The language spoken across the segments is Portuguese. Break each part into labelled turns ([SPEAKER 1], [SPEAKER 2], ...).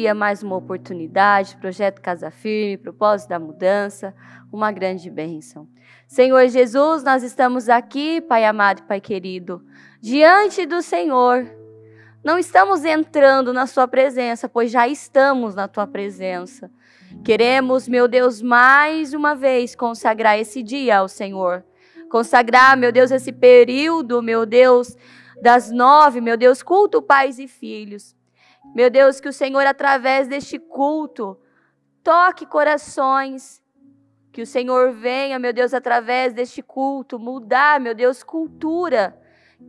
[SPEAKER 1] dia, mais uma oportunidade, Projeto Casa Firme, Propósito da Mudança, uma grande bênção. Senhor Jesus, nós estamos aqui, Pai amado e Pai querido, diante do Senhor. Não estamos entrando na sua presença, pois já estamos na tua presença. Queremos, meu Deus, mais uma vez consagrar esse dia ao Senhor. Consagrar, meu Deus, esse período, meu Deus, das 9, meu Deus, culto pais e filhos. Meu Deus, que o Senhor, através deste culto, toque corações. Que o Senhor venha, meu Deus, através deste culto, mudar, meu Deus, cultura.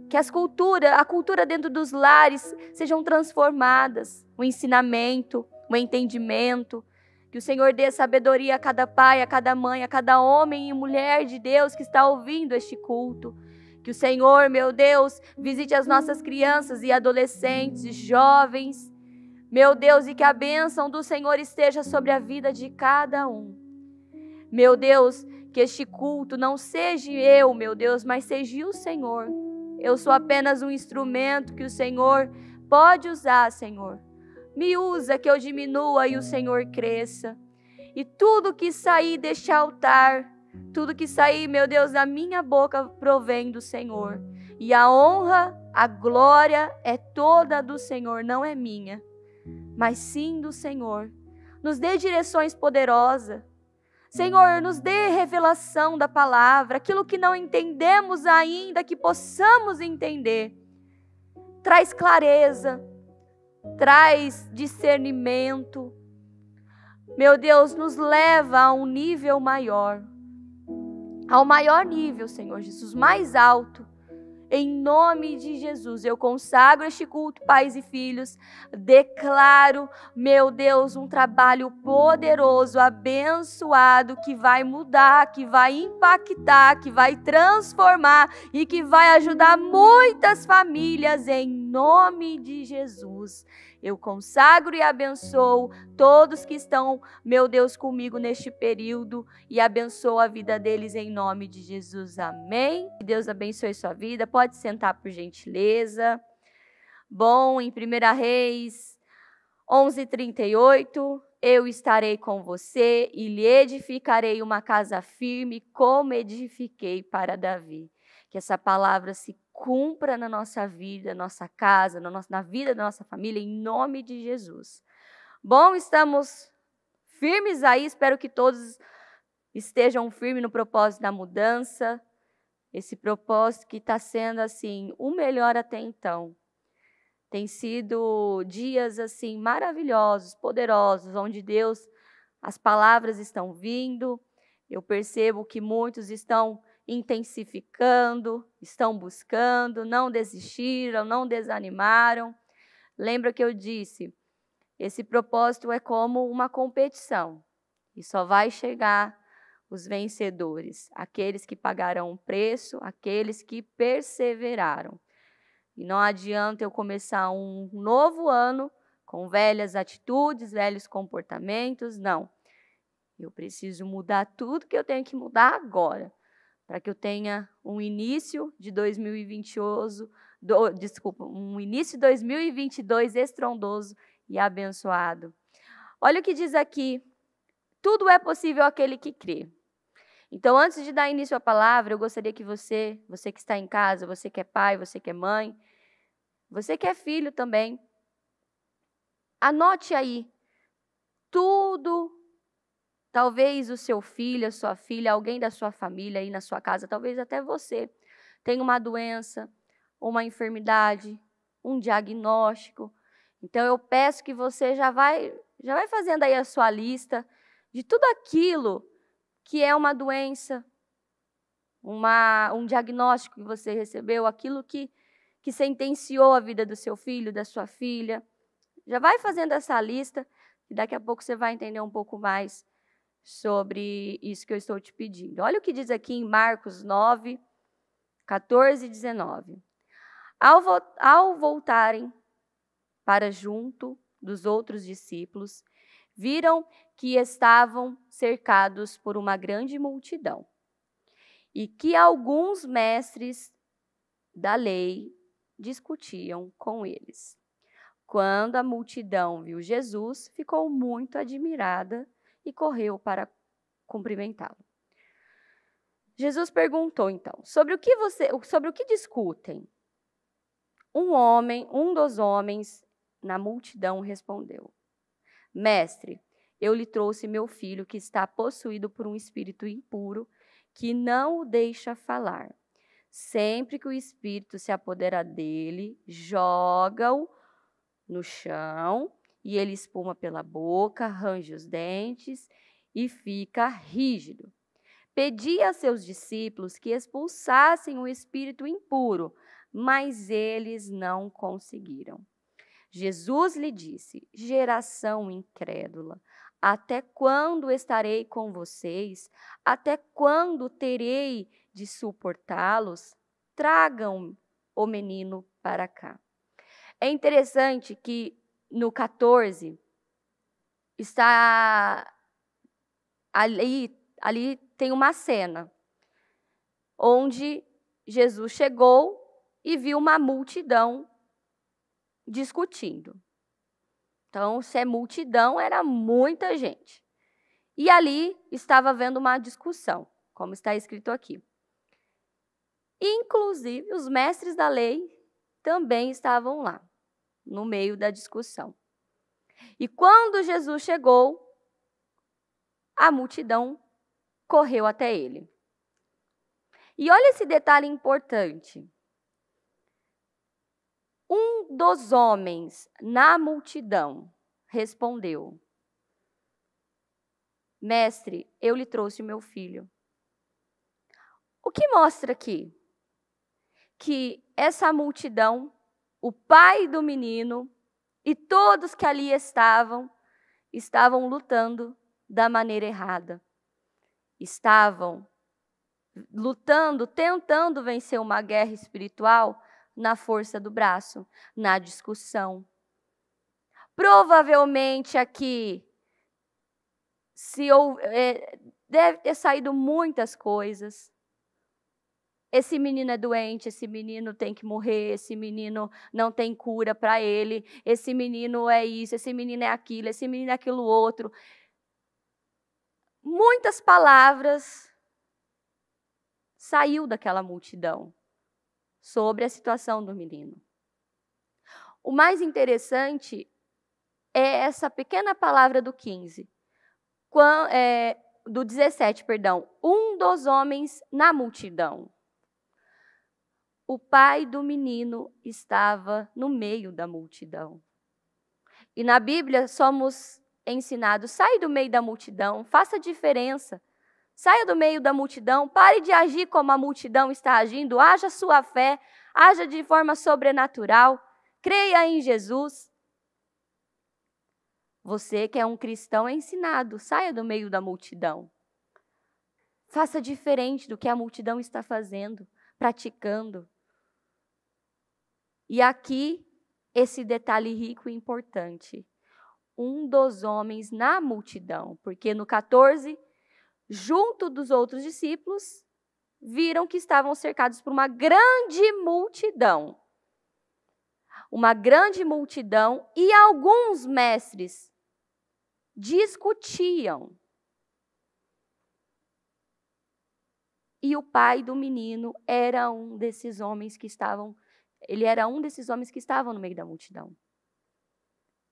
[SPEAKER 1] Que a cultura dentro dos lares sejam transformadas. O ensinamento, o entendimento. Que o Senhor dê sabedoria a cada pai, a cada mãe, a cada homem e mulher de Deus que está ouvindo este culto. Que o Senhor, meu Deus, visite as nossas crianças e adolescentes, jovens. Meu Deus, e que a bênção do Senhor esteja sobre a vida de cada um. Meu Deus, que este culto não seja eu, meu Deus, mas seja o Senhor. Eu sou apenas um instrumento que o Senhor pode usar, Senhor. Me usa que eu diminua e o Senhor cresça. E tudo que sair deste altar, tudo que sair, meu Deus, da minha boca provém do Senhor. E a honra, a glória é toda do Senhor, não é minha, mas sim do Senhor. Nos dê direções poderosas. Senhor, nos dê revelação da palavra, aquilo que não entendemos ainda, que possamos entender. Traz clareza, traz discernimento. Meu Deus, nos leva a um nível maior, ao maior nível, Senhor Jesus, mais alto. Em nome de Jesus, eu consagro este culto, pais e filhos, declaro, meu Deus, um trabalho poderoso, abençoado, que vai mudar, que vai impactar, que vai transformar e que vai ajudar muitas famílias, em nome de Jesus. Eu consagro e abençoo todos que estão, meu Deus, comigo neste período e abençoo a vida deles em nome de Jesus. Amém. Que Deus abençoe sua vida. Pode sentar por gentileza. Bom, em 1 Reis 11:38, eu estarei com você e lhe edificarei uma casa firme, como edifiquei para Davi. Que essa palavra se cumpra na nossa vida, nossa casa, na vida da nossa família, em nome de Jesus. Bom, estamos firmes aí, espero que todos estejam firmes no propósito da mudança, esse propósito que está sendo assim, o melhor até então. Tem sido dias assim maravilhosos, poderosos, onde Deus, as palavras estão vindo, eu percebo que muitos estão intensificando, estão buscando, não desistiram, não desanimaram. Lembra que eu disse, esse propósito é como uma competição e só vai chegar os vencedores, aqueles que pagarão o preço, aqueles que perseveraram. E não adianta eu começar um novo ano com velhas atitudes, velhos comportamentos, não. Eu preciso mudar tudo que eu tenho que mudar agora, para que eu tenha um início de 2022 estrondoso e abençoado. Olha o que diz aqui, tudo é possível àquele que crê. Então, antes de dar início à palavra, eu gostaria que você que está em casa, você que é pai, você que é mãe, você que é filho também, anote aí tudo. Talvez o seu filho, a sua filha, alguém da sua família aí na sua casa, talvez até você, tenha uma doença, uma enfermidade, um diagnóstico. Então, eu peço que você já vai fazendo aí a sua lista de tudo aquilo que é uma doença, um diagnóstico que você recebeu, aquilo que sentenciou a vida do seu filho, da sua filha. Já vai fazendo essa lista e daqui a pouco você vai entender um pouco mais sobre isso que eu estou te pedindo. Olha o que diz aqui em Marcos 9, 14 e 19. Ao voltarem para junto dos outros discípulos, viram que estavam cercados por uma grande multidão e que alguns mestres da lei discutiam com eles. Quando a multidão viu Jesus, ficou muito admirada e correu para cumprimentá-lo. Jesus perguntou então: sobre o que discutem? Um dos homens na multidão respondeu: Mestre, eu lhe trouxe meu filho que está possuído por um espírito impuro que não o deixa falar. Sempre que o espírito se apodera dele, joga-o no chão e ele espuma pela boca, range os dentes e fica rígido. Pedi a seus discípulos que expulsassem o espírito impuro, mas eles não conseguiram. Jesus lhe disse: geração incrédula, até quando estarei com vocês? Até quando terei de suportá-los? Tragam o menino para cá. É interessante que no 14 está ali tem uma cena onde Jesus chegou e viu uma multidão discutindo. Então, se é multidão, era muita gente. E ali estava havendo uma discussão, como está escrito aqui. Inclusive, os mestres da lei também estavam lá, no meio da discussão. E quando Jesus chegou, a multidão correu até ele. E olha esse detalhe importante. Um dos homens na multidão respondeu: Mestre, eu lhe trouxe meu filho. O que mostra aqui? Que essa multidão, o pai do menino e todos que ali estavam lutando da maneira errada. Estavam lutando, tentando vencer uma guerra espiritual na força do braço, na discussão. Provavelmente aqui deve ter saído muitas coisas. Esse menino é doente, esse menino tem que morrer, esse menino não tem cura para ele, esse menino é isso, esse menino é aquilo, esse menino é aquilo outro. Muitas palavras saiu daquela multidão sobre a situação do menino. O mais interessante é essa pequena palavra do 15, do 17, perdão. Um dos homens na multidão. O pai do menino estava no meio da multidão. E na Bíblia somos ensinados: sai do meio da multidão, faça diferença. Saia do meio da multidão, pare de agir como a multidão está agindo, haja sua fé, haja de forma sobrenatural, creia em Jesus. Você que é um cristão é ensinado, saia do meio da multidão. Faça diferente do que a multidão está fazendo, praticando. E aqui, esse detalhe rico e importante. Um dos homens na multidão, porque no 14, junto dos outros discípulos, viram que estavam cercados por uma grande multidão. Uma grande multidão e alguns mestres discutiam. E o pai do menino era um desses homens que estavam no meio da multidão.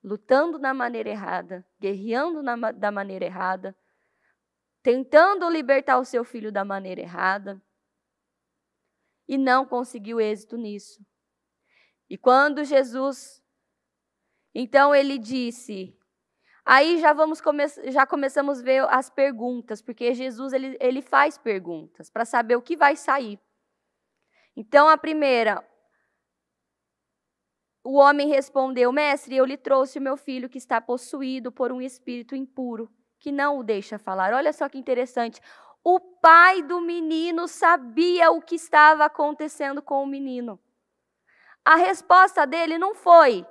[SPEAKER 1] Lutando da maneira errada, guerreando da maneira errada, tentando libertar o seu filho da maneira errada, e não conseguiu êxito nisso. E quando Jesus, então ele disse, aí já começamos a ver as perguntas, porque Jesus ele faz perguntas para saber o que vai sair. Então a primeira, o homem respondeu: Mestre, eu lhe trouxe o meu filho que está possuído por um espírito impuro, que não o deixa falar. Olha só que interessante. O pai do menino sabia o que estava acontecendo com o menino. A resposta dele não foi: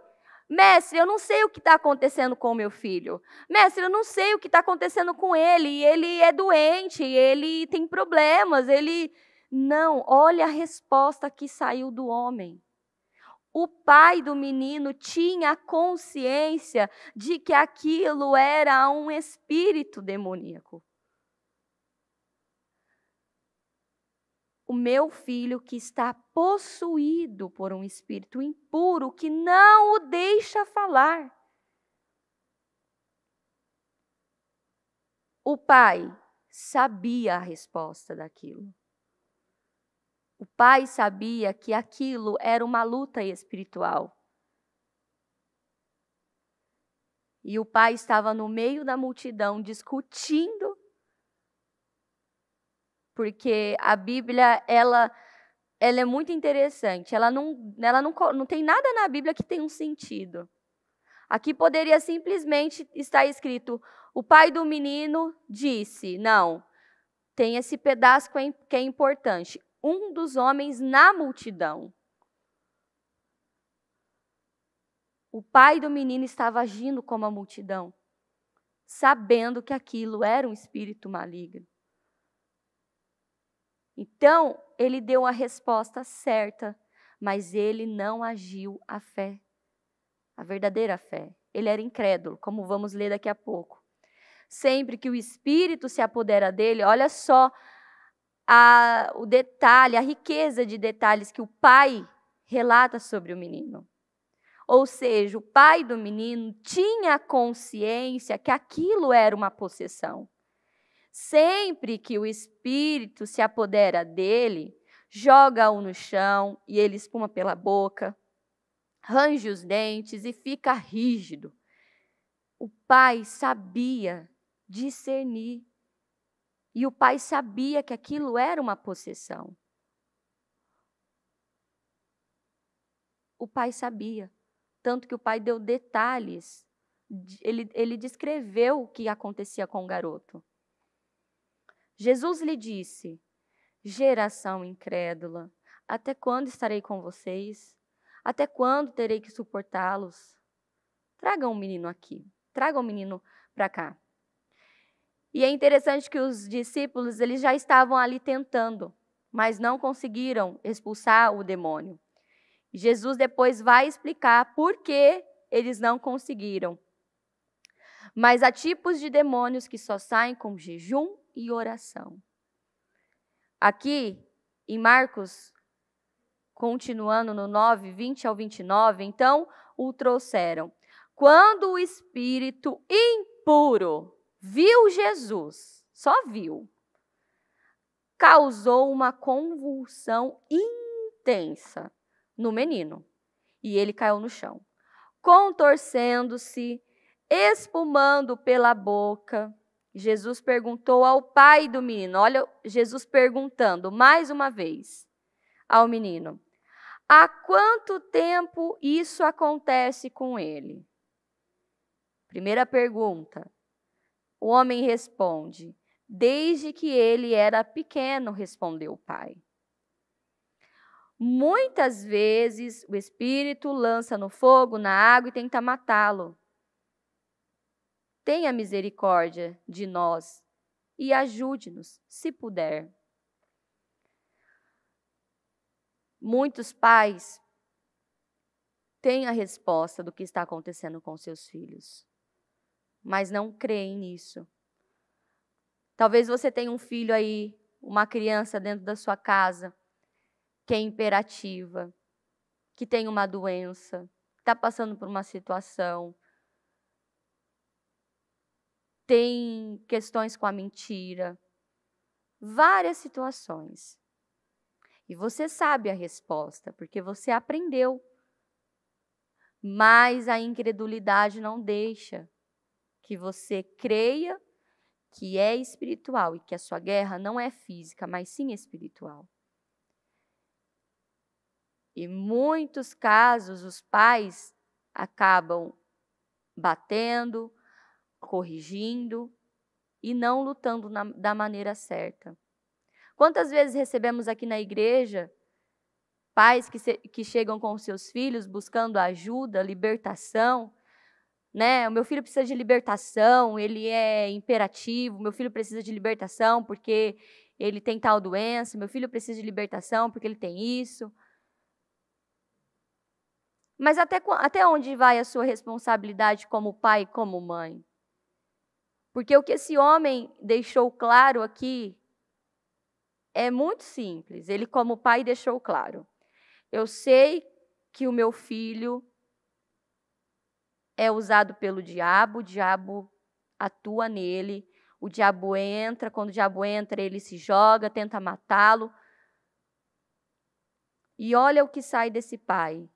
[SPEAKER 1] Mestre, eu não sei o que está acontecendo com o meu filho. Mestre, eu não sei o que está acontecendo com ele. Ele é doente, ele tem problemas, ele... Não, olha a resposta que saiu do homem. O pai do menino tinha consciência de que aquilo era um espírito demoníaco. O meu filho que está possuído por um espírito impuro que não o deixa falar. O pai sabia a resposta daquilo. O pai sabia que aquilo era uma luta espiritual. E o pai estava no meio da multidão discutindo, porque a Bíblia, ela é muito interessante. Ela não tem nada na Bíblia que tenha um sentido. Aqui poderia simplesmente estar escrito, o pai do menino disse, não, tem esse pedaço que é importante. Um dos homens na multidão. O pai do menino estava agindo como a multidão, sabendo que aquilo era um espírito maligno. Então, ele deu a resposta certa, mas ele não agiu a fé, a verdadeira fé. Ele era incrédulo, como vamos ler daqui a pouco. Sempre que o espírito se apodera dele, olha só o detalhe, a riqueza de detalhes que o pai relata sobre o menino. Ou seja, o pai do menino tinha consciência que aquilo era uma possessão. Sempre que o espírito se apodera dele, joga-o no chão e ele espuma pela boca, range os dentes e fica rígido. O pai sabia discernir. E o pai sabia que aquilo era uma possessão. O pai sabia. Tanto que o pai deu detalhes. Ele descreveu o que acontecia com o garoto. Jesus lhe disse, geração incrédula, até quando estarei com vocês? Até quando terei que suportá-los? Tragam o menino aqui. Tragam o menino para cá. E é interessante que os discípulos, eles já estavam ali tentando, mas não conseguiram expulsar o demônio. Jesus depois vai explicar por que eles não conseguiram. Mas há tipos de demônios que só saem com jejum e oração. Aqui, em Marcos, continuando no 9, 20 ao 29, então o trouxeram. Quando o espírito impuro viu Jesus, só viu, causou uma convulsão intensa no menino. E ele caiu no chão, contorcendo-se, espumando pela boca. Jesus perguntou ao pai do menino, olha Jesus perguntando mais uma vez ao menino, há quanto tempo isso acontece com ele? Primeira pergunta. O homem responde, desde que ele era pequeno, respondeu o pai. Muitas vezes o espírito lança no fogo, na água e tenta matá-lo. Tenha misericórdia de nós e ajude-nos, se puder. Muitos pais têm a resposta do que está acontecendo com seus filhos, mas não creem nisso. Talvez você tenha um filho aí, uma criança dentro da sua casa, que é imperativa, que tem uma doença, está passando por uma situação, tem questões com a mentira, várias situações. E você sabe a resposta, porque você aprendeu. Mas a incredulidade não deixa que você creia que é espiritual e que a sua guerra não é física, mas sim espiritual. E em muitos casos, os pais acabam batendo, corrigindo e não lutando da maneira certa. Quantas vezes recebemos aqui na igreja pais que chegam com seus filhos buscando ajuda, libertação, né? O meu filho precisa de libertação, ele é imperativo, meu filho precisa de libertação porque ele tem tal doença, meu filho precisa de libertação porque ele tem isso. Mas até onde vai a sua responsabilidade como pai e como mãe? Porque o que esse homem deixou claro aqui é muito simples. Ele, como pai, deixou claro: eu sei que o meu filho é usado pelo diabo, o diabo atua nele, o diabo entra, quando o diabo entra, ele se joga, tenta matá-lo. E olha o que sai desse pai.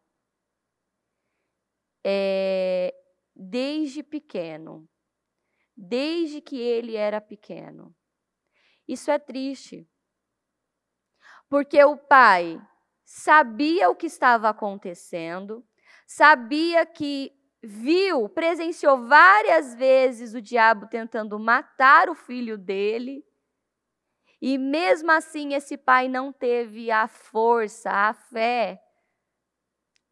[SPEAKER 1] Desde pequeno, desde que ele era pequeno. Isso é triste, porque o pai sabia o que estava acontecendo, sabia que presenciou várias vezes o diabo tentando matar o filho dele, e mesmo assim esse pai não teve a força, a fé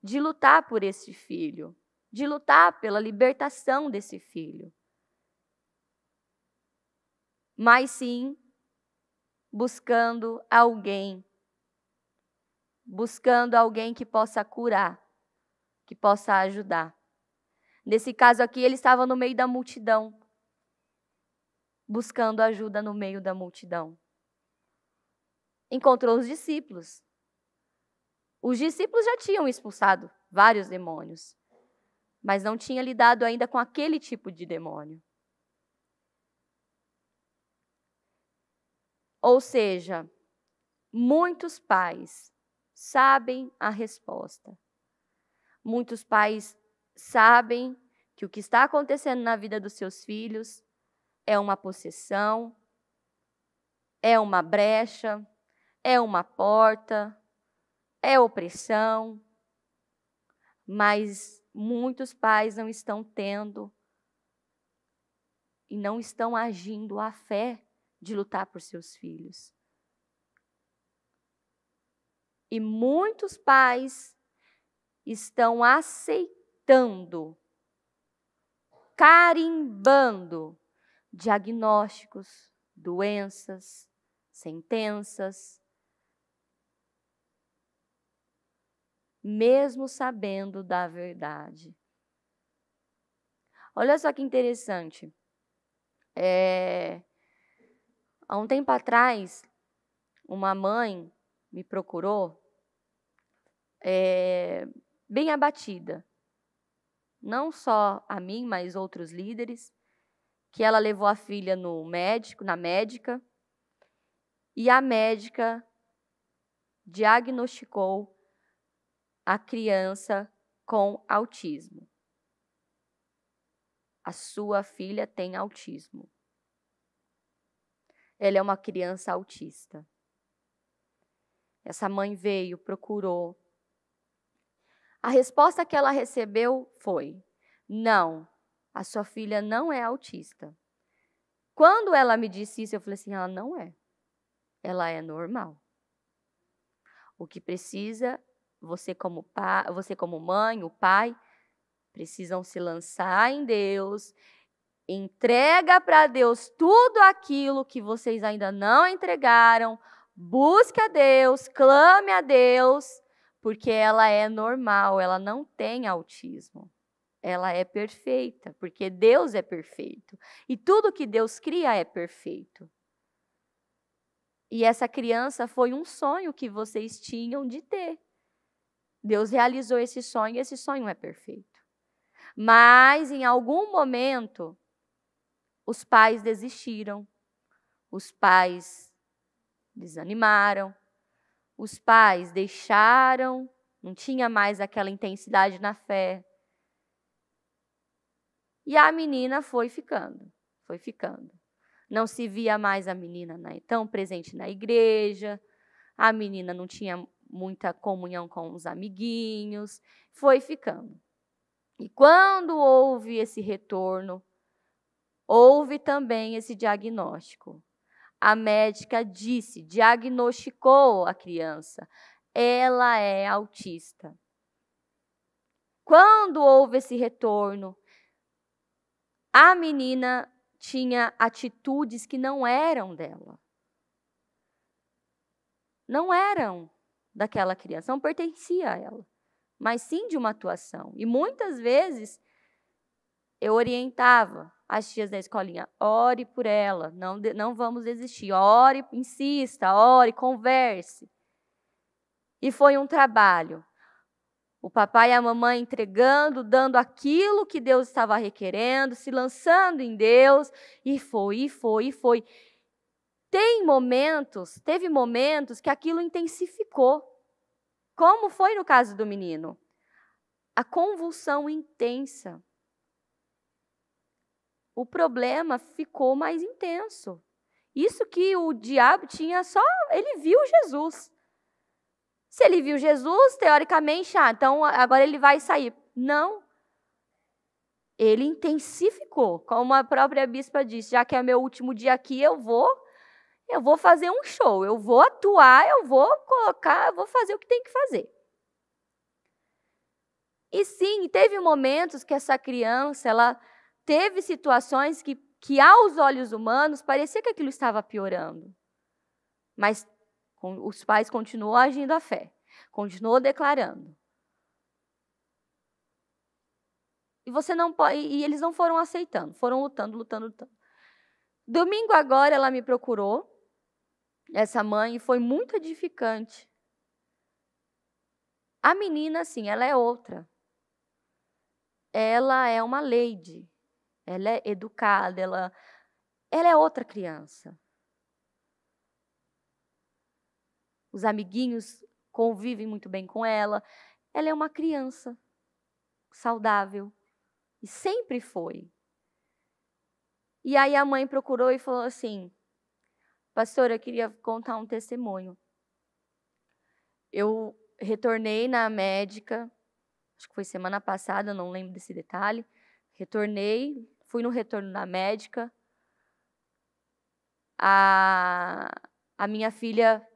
[SPEAKER 1] de lutar por esse filho, de lutar pela libertação desse filho. Mas sim, buscando alguém que possa curar, que possa ajudar. Nesse caso aqui, ele estava no meio da multidão, buscando ajuda no meio da multidão. Encontrou os discípulos. Os discípulos já tinham expulsado vários demônios, mas não tinha lidado ainda com aquele tipo de demônio. Ou seja, muitos pais sabem a resposta. Muitos pais sabem que o que está acontecendo na vida dos seus filhos é uma possessão, é uma brecha, é uma porta, é opressão, mas muitos pais não estão tendo e não estão agindo a fé de lutar por seus filhos. E muitos pais estão aceitando, carimbando diagnósticos, doenças, sentenças, mesmo sabendo da verdade. Olha só que interessante. Há um tempo atrás, uma mãe me procurou bem abatida. Não só a mim, mas outros líderes, que ela levou a filha na médica, e a médica diagnosticou a criança com autismo. A sua filha tem autismo. Ela é uma criança autista. Essa mãe veio, procurou. A resposta que ela recebeu foi: não, a sua filha não é autista. Quando ela me disse isso, eu falei assim: ela não é. Ela é normal. O que precisa, você como mãe, o pai, precisam se lançar em Deus, entrega para Deus tudo aquilo que vocês ainda não entregaram, busque a Deus, clame a Deus, porque ela é normal, ela não tem autismo. Ela é perfeita, porque Deus é perfeito. E tudo que Deus cria é perfeito. E essa criança foi um sonho que vocês tinham de ter. Deus realizou esse sonho e esse sonho é perfeito. Mas, em algum momento, os pais desistiram, os pais desanimaram, os pais deixaram, não tinha mais aquela intensidade na fé. E a menina foi ficando. Não se via mais a menina tão presente na igreja, a menina não tinha muita comunhão com os amiguinhos, foi ficando. E quando houve esse retorno, houve também esse diagnóstico. A médica diagnosticou a criança, ela é autista. Quando houve esse retorno, a menina tinha atitudes que não eram dela. Não eram daquela criança, não pertencia a ela. mas sim de uma atuação. E muitas vezes eu orientava as tias da escolinha, ore por ela, não vamos desistir, ore, insista, ore, converse. E foi um trabalho. O papai e a mamãe entregando, dando aquilo que Deus estava requerendo, se lançando em Deus, e foi. Teve momentos que aquilo intensificou, como foi no caso do menino. A convulsão intensa. O problema ficou mais intenso. Isso que o diabo tinha ele viu Jesus. Se ele viu Jesus, teoricamente, então agora ele vai sair. Não. Ele intensificou, como a própria bispa disse, já que é meu último dia aqui, eu vou fazer um show, eu vou atuar, eu vou fazer o que tem que fazer. E sim, teve momentos que essa criança, ela teve situações que aos olhos humanos, parecia que aquilo estava piorando. Mas os pais continuam agindo à fé, continuam declarando. E eles não foram aceitando, foram lutando. Domingo agora ela me procurou, essa mãe, e foi muito edificante. A menina, assim, ela é outra. Ela é uma lady, ela é educada, ela é outra criança. Os amiguinhos convivem muito bem com ela. Ela é uma criança saudável. E sempre foi. E aí a mãe procurou e falou assim, pastora, eu queria contar um testemunho. Eu retornei na médica, acho que foi semana passada, eu não lembro desse detalhe. Retornei, fui no retorno na médica. A minha filha,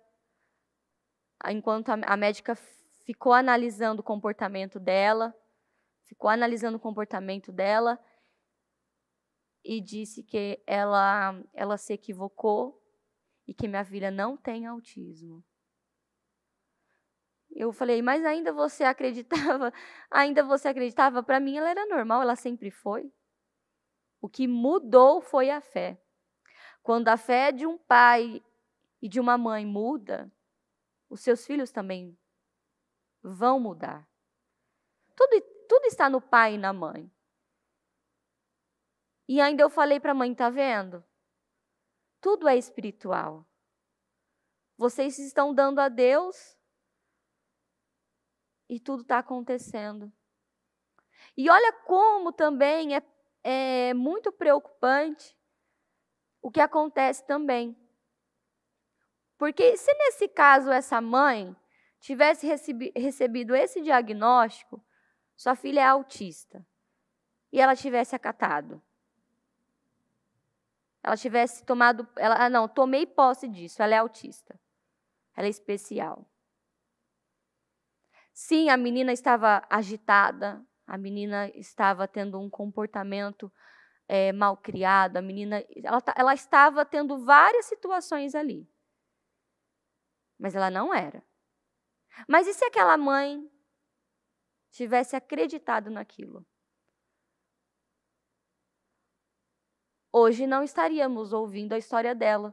[SPEAKER 1] enquanto a médica ficou analisando o comportamento dela, e disse que ela se equivocou e que minha filha não tem autismo. Eu falei, mas ainda você acreditava? Para mim ela era normal, ela sempre foi. O que mudou foi a fé. Quando a fé de um pai e de uma mãe muda, os seus filhos também vão mudar. Tudo está no pai e na mãe. E ainda eu falei para a mãe, tá vendo? Tudo é espiritual. Vocês estão dando a Deus e tudo está acontecendo. E olha como também é muito preocupante o que acontece também. Porque se nesse caso essa mãe tivesse recebido esse diagnóstico, sua filha é autista, e ela tivesse acatado, ela tivesse tomei posse disso, ela é autista, ela é especial. Sim, a menina estava agitada, a menina estava tendo um comportamento mal criado, a menina ela estava tendo várias situações ali. Mas ela não era. Mas e se aquela mãe tivesse acreditado naquilo? Hoje não estaríamos ouvindo a história dela.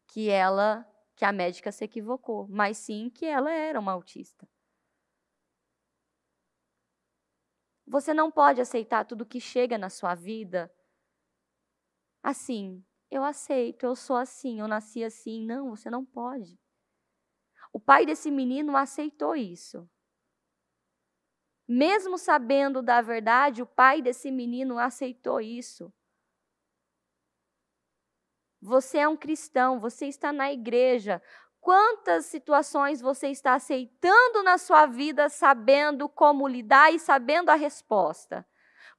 [SPEAKER 1] Que a médica se equivocou, mas sim que ela era uma autista. Você não pode aceitar tudo que chega na sua vida assim. Eu aceito, eu sou assim, eu nasci assim. Não, você não pode. O pai desse menino aceitou isso. Mesmo sabendo da verdade, o pai desse menino aceitou isso. Você é um cristão, você está na igreja. Quantas situações você está aceitando na sua vida, sabendo como lidar e sabendo a resposta?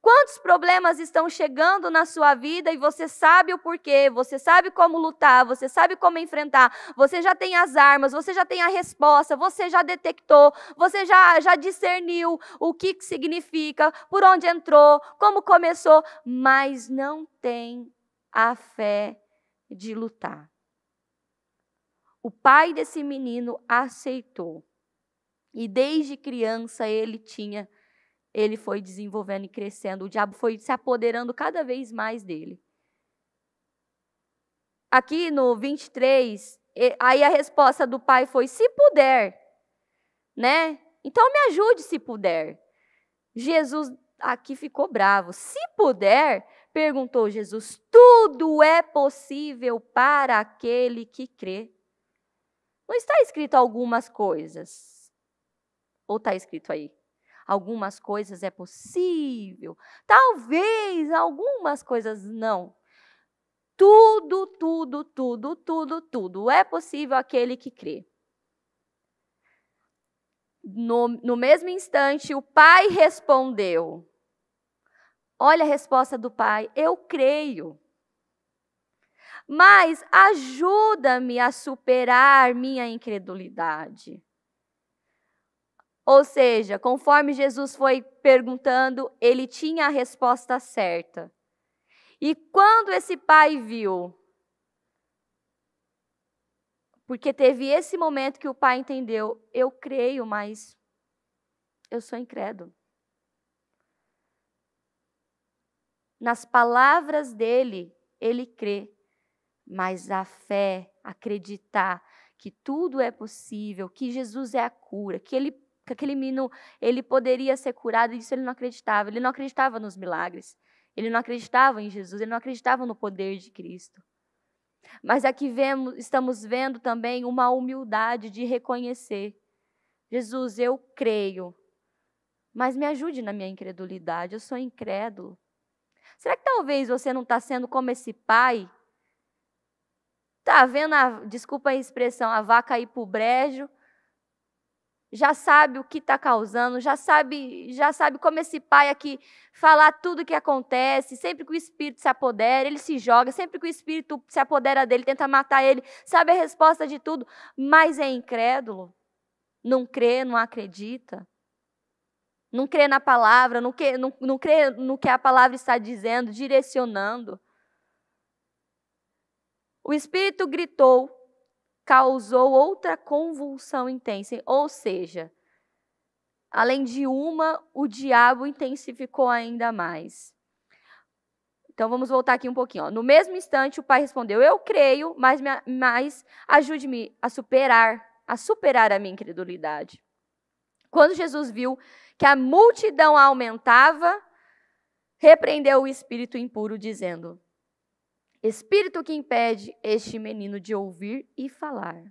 [SPEAKER 1] Quantos problemas estão chegando na sua vida e você sabe o porquê, você sabe como lutar, você sabe como enfrentar, você já tem as armas, você já tem a resposta, você já detectou, você já discerniu o que significa, por onde entrou, como começou, mas não tem a fé de lutar. O pai desse menino aceitou. E desde criança ele foi desenvolvendo e crescendo. O diabo foi se apoderando cada vez mais dele. Aqui no 23, aí a resposta do pai foi, se puder, né? Então me ajude se puder. Jesus aqui ficou bravo. Se puder, perguntou Jesus, tudo é possível para aquele que crê. Não está escrito algumas coisas? Ou está escrito aí? Algumas coisas é possível. Talvez algumas coisas não. Tudo, tudo, tudo, tudo, tudo é possível aquele que crê. No mesmo instante, o pai respondeu. Olha a resposta do pai: eu creio. Mas ajuda-me a superar minha incredulidade. Ou seja, conforme Jesus foi perguntando, ele tinha a resposta certa. E quando esse pai viu, porque teve esse momento que o pai entendeu, eu creio, mas eu sou incrédulo. Nas palavras dele, ele crê, mas a fé, acreditar que tudo é possível, que Jesus é a cura, que aquele menino ele poderia ser curado, isso ele não acreditava. Ele não acreditava nos milagres, ele não acreditava em Jesus, ele não acreditava no poder de Cristo. Mas aqui estamos vendo também uma humildade de reconhecer. Jesus, eu creio, mas me ajude na minha incredulidade, eu sou incrédulo. Será que talvez você não está sendo como esse pai? Está vendo, desculpa a expressão, a vaca ir para o brejo, já sabe o que está causando, já sabe como esse pai aqui falar tudo o que acontece, sempre que o espírito se apodera, ele se joga, sempre que o espírito se apodera dele, tenta matar ele, sabe a resposta de tudo, mas é incrédulo, não crê, não acredita, não crê na palavra, não crê no que a palavra está dizendo, direcionando. O espírito gritou, causou outra convulsão intensa, ou seja, além de uma, o diabo intensificou ainda mais. Então vamos voltar aqui um pouquinho. No mesmo instante, o pai respondeu, eu creio, mas ajude-me a superar a minha incredulidade. Quando Jesus viu que a multidão aumentava, repreendeu o espírito impuro, dizendo, espírito que impede este menino de ouvir e falar,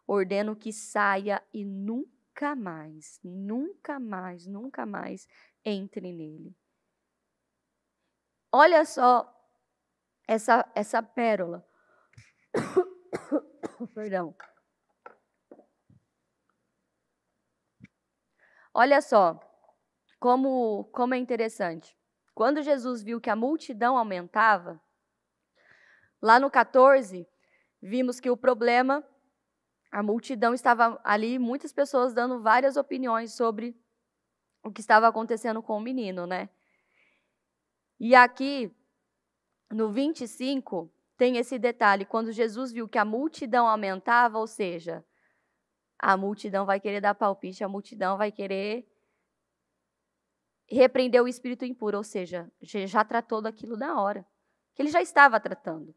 [SPEAKER 1] ordeno que saia e nunca mais, nunca mais, nunca mais entre nele. Olha só essa pérola. Perdão. Olha só como é interessante. Quando Jesus viu que a multidão aumentava, lá no 14, vimos que o problema, a multidão estava ali, muitas pessoas dando várias opiniões sobre o que estava acontecendo com o menino, né? E aqui, no 25, tem esse detalhe, quando Jesus viu que a multidão aumentava, ou seja, a multidão vai querer dar palpite, a multidão vai querer repreender o espírito impuro, ou seja, já tratou daquilo na hora, que ele já estava tratando.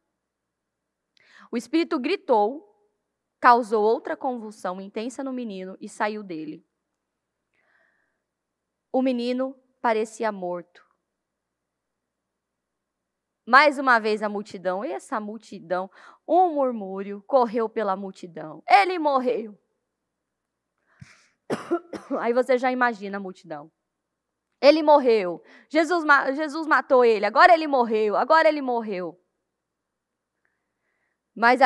[SPEAKER 1] O espírito gritou, causou outra convulsão intensa no menino e saiu dele. O menino parecia morto. Mais uma vez a multidão, essa multidão, um murmúrio correu pela multidão. Ele morreu. Aí você já imagina a multidão. Ele morreu. Jesus matou ele. Agora ele morreu. Agora ele morreu. Mas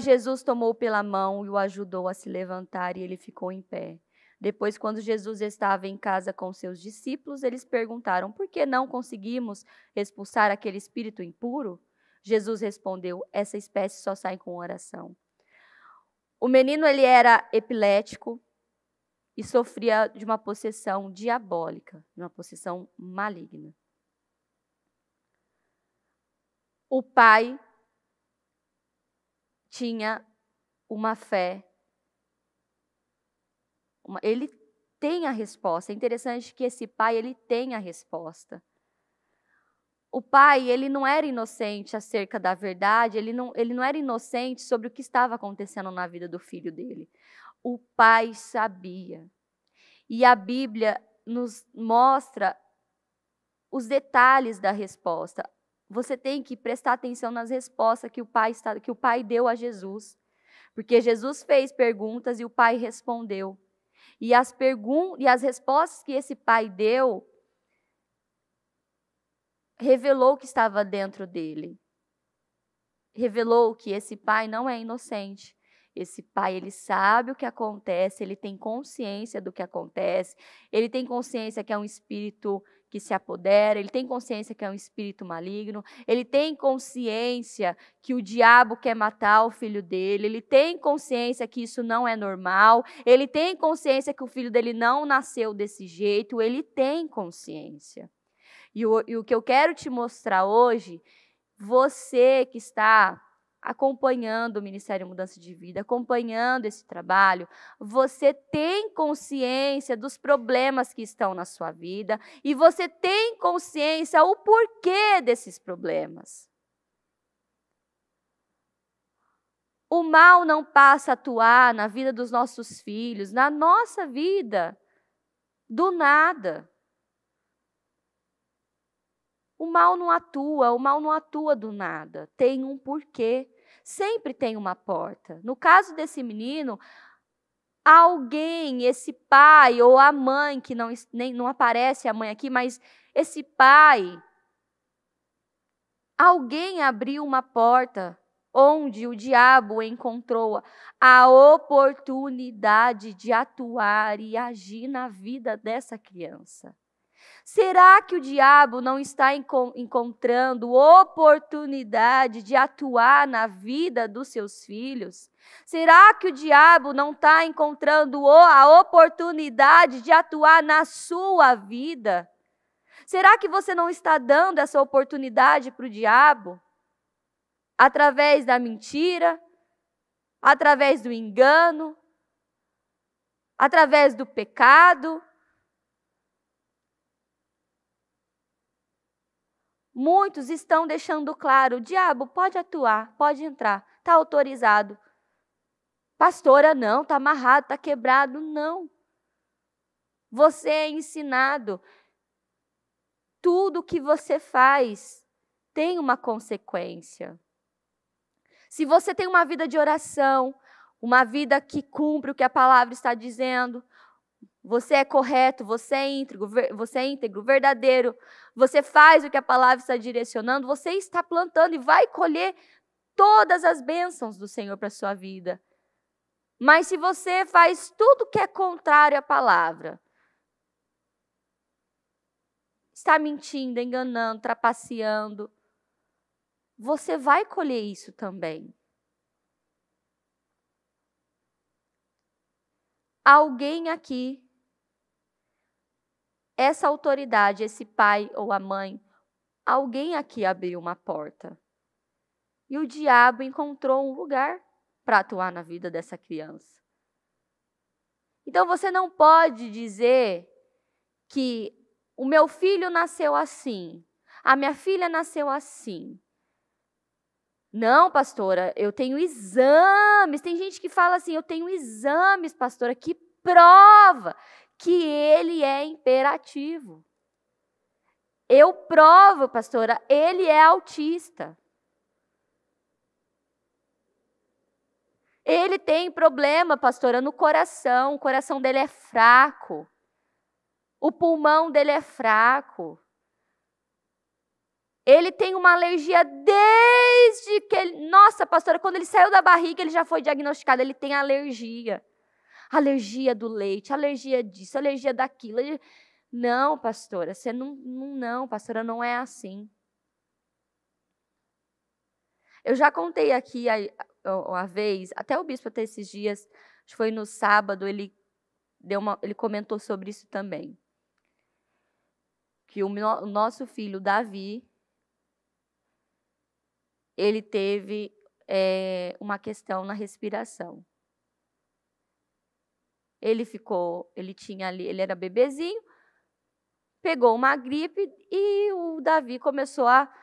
[SPEAKER 1] Jesus tomou pela mão e o ajudou a se levantar e ele ficou em pé. Depois, quando Jesus estava em casa com seus discípulos, eles perguntaram, por que não conseguimos expulsar aquele espírito impuro? Jesus respondeu, essa espécie só sai com oração. O menino ele era epilético e sofria de uma possessão diabólica, de uma possessão maligna. O pai tinha uma fé Ele tem a resposta. É interessante que esse pai, ele tem a resposta. O pai, ele não era inocente acerca da verdade, ele não era inocente sobre o que estava acontecendo na vida do filho dele. O pai sabia. E a Bíblia nos mostra os detalhes da resposta. Você tem que prestar atenção nas respostas que o pai deu a Jesus. Porque Jesus fez perguntas e o pai respondeu. E as respostas que esse pai deu revelou o que estava dentro dele. Revelou que esse pai não é inocente. Esse pai, ele sabe o que acontece, ele tem consciência do que acontece, ele tem consciência que é um espírito que se apodera, ele tem consciência que é um espírito maligno, ele tem consciência que o diabo quer matar o filho dele, ele tem consciência que isso não é normal, ele tem consciência que o filho dele não nasceu desse jeito, ele tem consciência. E o que eu quero te mostrar hoje, você que está acompanhando o Ministério Mudança de Vida, acompanhando esse trabalho, você tem consciência dos problemas que estão na sua vida e você tem consciência o porquê desses problemas. O mal não passa a atuar na vida dos nossos filhos, na nossa vida, do nada. O mal não atua do nada, tem um porquê. Sempre tem uma porta. No caso desse menino, alguém, esse pai ou a mãe, que não aparece a mãe aqui, mas esse pai, alguém abriu uma porta onde o diabo encontrou a oportunidade de atuar e agir na vida dessa criança. Será que o diabo não está encontrando oportunidade de atuar na vida dos seus filhos? Será que o diabo não está encontrando a oportunidade de atuar na sua vida? Será que você não está dando essa oportunidade para o diabo? Através da mentira, através do engano, através do pecado? Muitos estão deixando claro, o diabo pode atuar, pode entrar, está autorizado. Pastora, não, está amarrado, está quebrado, não. Você é ensinado. Tudo que você faz tem uma consequência. Se você tem uma vida de oração, uma vida que cumpre o que a palavra está dizendo, você é correto, você é íntegro, verdadeiro, você faz o que a palavra está direcionando, você está plantando e vai colher todas as bênçãos do Senhor para a sua vida. Mas se você faz tudo que é contrário à palavra, está mentindo, enganando, trapaceando, você vai colher isso também. Alguém aqui, essa autoridade, esse pai ou a mãe, alguém aqui abriu uma porta. E o diabo encontrou um lugar para atuar na vida dessa criança. Então você não pode dizer que o meu filho nasceu assim, a minha filha nasceu assim. Não, pastora, eu tenho exames. Tem gente que fala assim, eu tenho exames, pastora, que prova que ele é imperativo. Eu provo, pastora, ele é autista. Ele tem problema, pastora, no coração. O coração dele é fraco. O pulmão dele é fraco. Ele tem uma alergia desde que ele... Nossa, pastora, quando ele saiu da barriga, ele já foi diagnosticado. Ele tem alergia. Alergia do leite, alergia disso, alergia daquilo. Não, pastora, você não, pastora, não é assim. Eu já contei aqui uma vez, até o bispo até esses dias, acho que foi no sábado, ele comentou sobre isso também. Que o nosso filho, Davi, ele teve uma questão na respiração. Ele era bebezinho, pegou uma gripe e o Davi começou a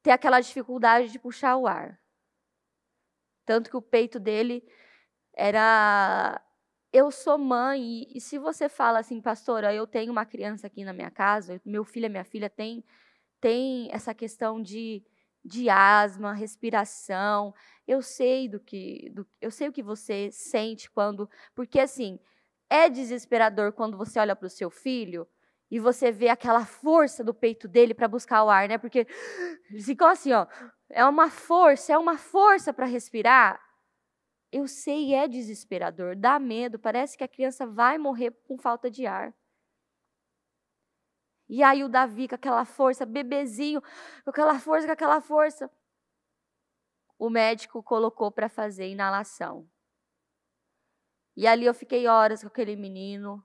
[SPEAKER 1] ter aquela dificuldade de puxar o ar. Tanto que o peito dele era... Eu sou mãe, e se você fala assim, pastora, eu tenho uma criança aqui na minha casa, meu filho e minha filha tem essa questão de asma, respiração, eu sei eu sei o que você sente quando... Porque, assim, é desesperador quando você olha para o seu filho e você vê aquela força do peito dele para buscar o ar, né? Porque eles ficam assim, ó, é uma força para respirar. Eu sei, é desesperador, dá medo, parece que a criança vai morrer com falta de ar. E aí o Davi, com aquela força, bebezinho, com aquela força, o médico colocou para fazer inalação. E ali eu fiquei horas com aquele menino.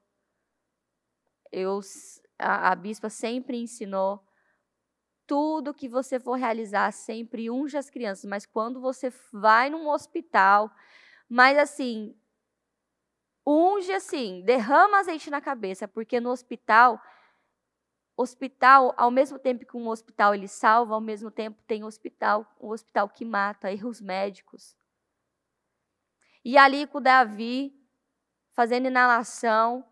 [SPEAKER 1] A bispa sempre ensinou, tudo que você for realizar, sempre unja as crianças, mas quando você vai num hospital, mas assim, unge assim, derrama azeite na cabeça, porque no hospital, ao mesmo tempo que um hospital ele salva, ao mesmo tempo tem um hospital que mata, erros médicos. E ali com o Davi, fazendo inalação,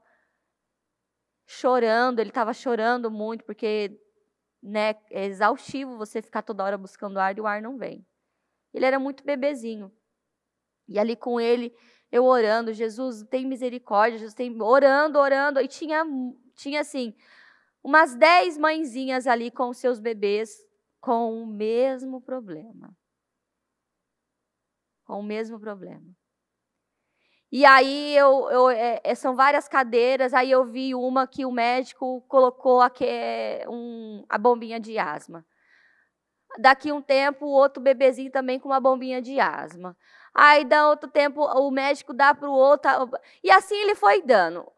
[SPEAKER 1] chorando, ele estava chorando muito, porque, né, é exaustivo você ficar toda hora buscando ar e o ar não vem. Ele era muito bebezinho. E ali com ele, eu orando, Jesus, tem misericórdia, Jesus tem... Orando. E tinha assim, umas 10 mãezinhas ali com seus bebês com o mesmo problema. Com o mesmo problema. E aí, são várias cadeiras, aí eu vi uma que o médico colocou a bombinha de asma. Daqui um tempo, o outro bebezinho também com uma bombinha de asma. Aí, dá outro tempo, o médico dá para o outro. E assim ele foi dando.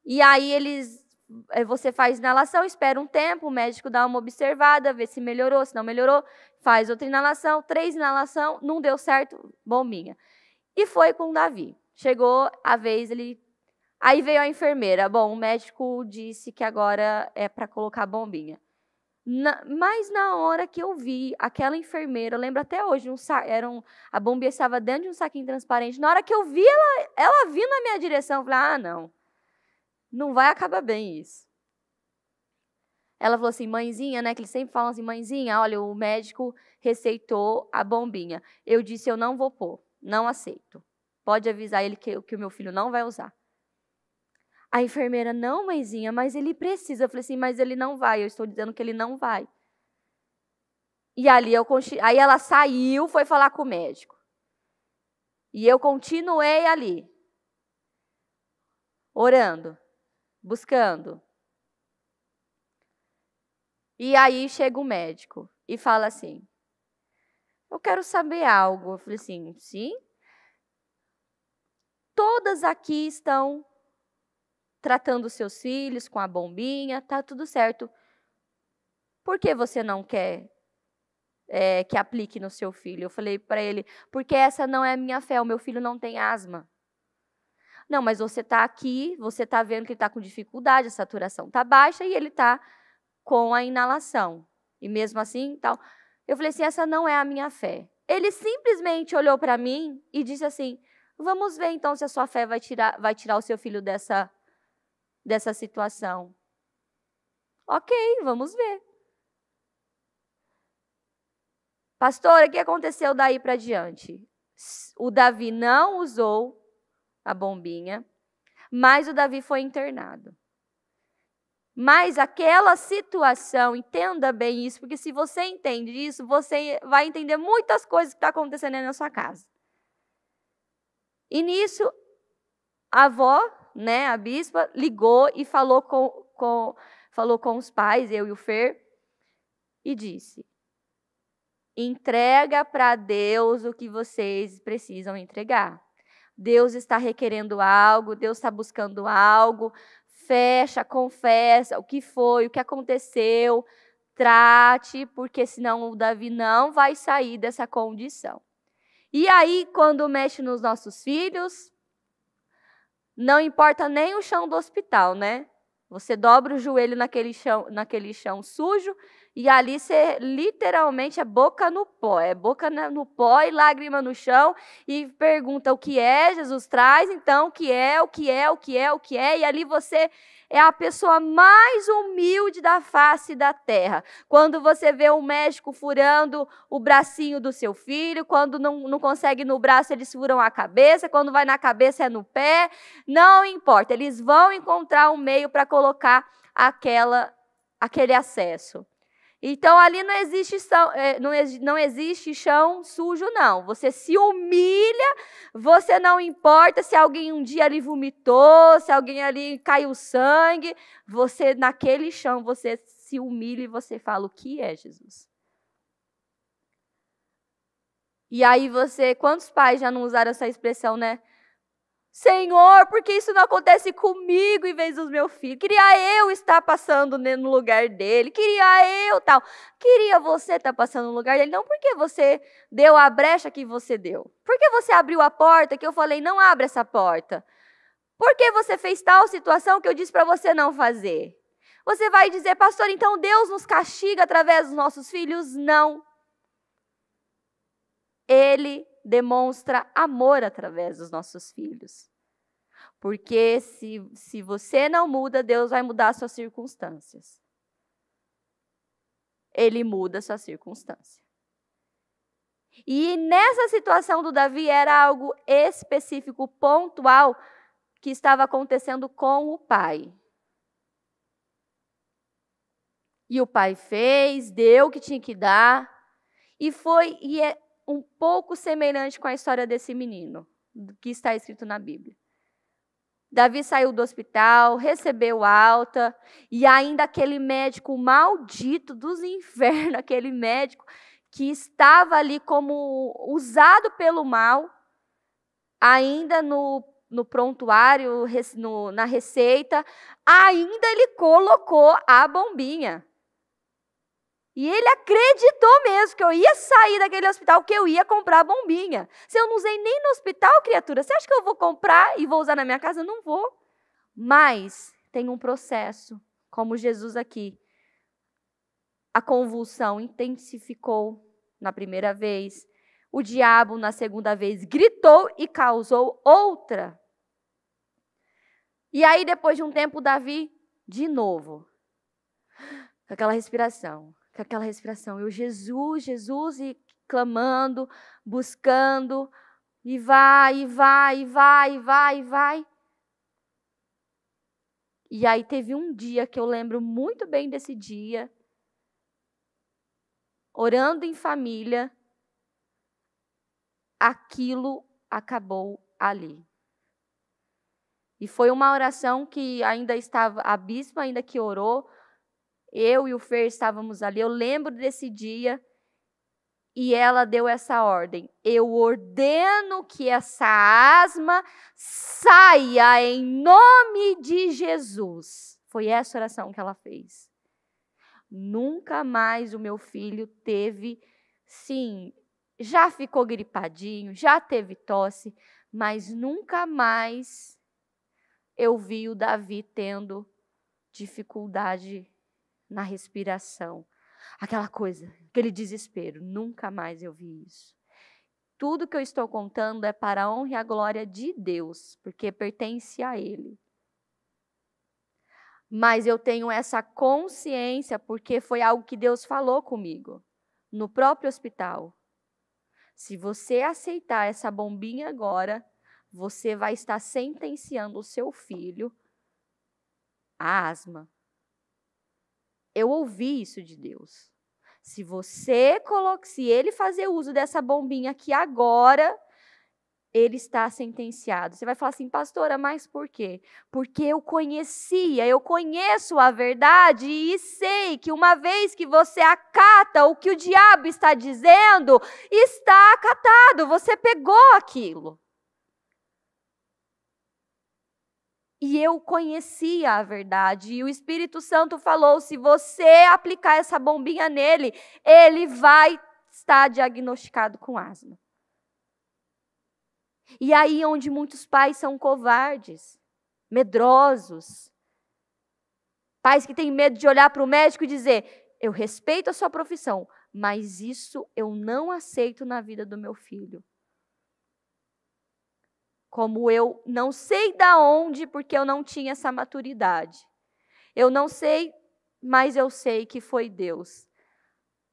[SPEAKER 1] E aí, você faz inalação, espera um tempo, o médico dá uma observada, vê se melhorou, se não melhorou, faz outra inalação, 3 inalação, não deu certo, bombinha. E foi com o Davi. Chegou a vez, aí veio a enfermeira. Bom, o médico disse que agora é para colocar a bombinha. Mas na hora que eu vi aquela enfermeira, eu lembro até hoje, a bombinha estava dentro de um saquinho transparente. Na hora que eu vi ela vindo na minha direção, eu falei, não vai acabar bem isso. Ela falou assim, mãezinha, né, que eles sempre falam assim, mãezinha, olha, o médico receitou a bombinha. Eu disse, eu não vou pôr, não aceito. Pode avisar ele que o meu filho não vai usar. A enfermeira, não, mãezinha, mas ele precisa. Eu falei assim, mas ele não vai, eu estou dizendo que ele não vai. E ali aí ela saiu, foi falar com o médico. E eu continuei ali, orando, buscando. E aí chega o médico e fala assim, eu quero saber algo. Eu falei assim, sim? Todas aqui estão tratando seus filhos com a bombinha, tá tudo certo. Por que você não quer que aplique no seu filho? Eu falei para ele, porque essa não é a minha fé, o meu filho não tem asma. Não, mas você está aqui, você está vendo que ele está com dificuldade, a saturação está baixa e ele está com a inalação. E mesmo assim, tal. Eu falei assim, essa não é a minha fé. Ele simplesmente olhou para mim e disse assim, vamos ver então se a sua fé vai tirar o seu filho dessa situação. Ok, vamos ver. Pastora, o que aconteceu daí para diante? O Davi não usou a bombinha, mas o Davi foi internado. Mas aquela situação, entenda bem isso, porque se você entende isso, você vai entender muitas coisas que estão acontecendo aí na sua casa. E nisso, a avó, né, a bispa, ligou e falou com os pais, eu e o Fer, e disse, entrega para Deus o que vocês precisam entregar. Deus está requerendo algo, Deus está buscando algo, fecha, confessa o que foi, o que aconteceu, trate, porque senão o Davi não vai sair dessa condição. E aí, quando mexe nos nossos filhos, Não importa nem o chão do hospital, né? Você dobra o joelho naquele chão sujo e ali você literalmente é boca no pó. É boca no pó e lágrima no chão e pergunta o que é, Jesus traz então o que é. E ali você é a pessoa mais humilde da face da terra. Quando você vê um médico furando o bracinho do seu filho, quando não consegue no braço, eles furam a cabeça, quando vai na cabeça é no pé, não importa, eles vão encontrar um meio para colocar aquele acesso. Então, ali não existe chão sujo, não. Você se humilha, você não importa se alguém um dia ali vomitou, se alguém ali caiu sangue. Você, naquele chão, você se humilha e você fala, o que é Jesus? E aí quantos pais já não usaram essa expressão, né? Senhor, por que isso não acontece comigo em vez dos meus filhos? Queria eu estar passando no lugar dele. Queria eu tal. Queria você estar passando no lugar dele. Não porque você deu a brecha que você deu. Porque você abriu a porta que eu falei, não abra essa porta. Porque você fez tal situação que eu disse para você não fazer. Você vai dizer, pastor, então Deus nos castiga através dos nossos filhos? Não. Ele demonstra amor através dos nossos filhos. Porque se você não muda, Deus vai mudar as suas circunstâncias. Ele muda a sua circunstância. E nessa situação do Davi era algo específico, pontual, que estava acontecendo com o pai. E o pai fez, deu o que tinha que dar, e é um pouco semelhante com a história desse menino, que está escrito na Bíblia. Davi saiu do hospital, recebeu alta, e ainda aquele médico maldito dos infernos, aquele médico que estava ali como usado pelo mal, ainda no prontuário, na receita, ainda ele colocou a bombinha. E ele acreditou mesmo que eu ia sair daquele hospital, que eu ia comprar a bombinha. Se eu não usei nem no hospital, criatura, você acha que eu vou comprar e vou usar na minha casa? Eu não vou. Mas tem um processo, como Jesus aqui. A convulsão intensificou na primeira vez. O diabo, na segunda vez, gritou e causou outra. E aí, depois de um tempo, Davi, de novo, com aquela respiração, eu, Jesus, e clamando, buscando, e vai. E aí teve um dia que eu lembro muito bem desse dia, orando em família, aquilo acabou ali. E foi uma oração que ainda estava, a bispa ainda que orou, eu e o Fer estávamos ali, eu lembro desse dia, e ela deu essa ordem. Eu ordeno que essa asma saia em nome de Jesus. Foi essa oração que ela fez. Nunca mais o meu filho teve, sim, já ficou gripadinho, já teve tosse, mas nunca mais eu vi o Davi tendo dificuldade na respiração. Aquela coisa, aquele desespero. Nunca mais eu vi isso. Tudo que eu estou contando é para a honra e a glória de Deus, porque pertence a Ele. Mas eu tenho essa consciência porque foi algo que Deus falou comigo, no próprio hospital. Se você aceitar essa bombinha agora, você vai estar sentenciando o seu filho à asma. Eu ouvi isso de Deus. Se ele fazer uso dessa bombinha aqui agora, ele está sentenciado. Você vai falar assim, pastora, mas por quê? Porque eu conheço a verdade e sei que uma vez que você acata o que o diabo está dizendo, está acatado, você pegou aquilo. E eu conhecia a verdade, e o Espírito Santo falou, se você aplicar essa bombinha nele, ele vai estar diagnosticado com asma. E aí onde muitos pais são covardes, medrosos. Pais que têm medo de olhar para o médico e dizer: eu respeito a sua profissão, mas isso eu não aceito na vida do meu filho. Como eu não sei da onde, porque eu não tinha essa maturidade. Eu não sei, mas eu sei que foi Deus.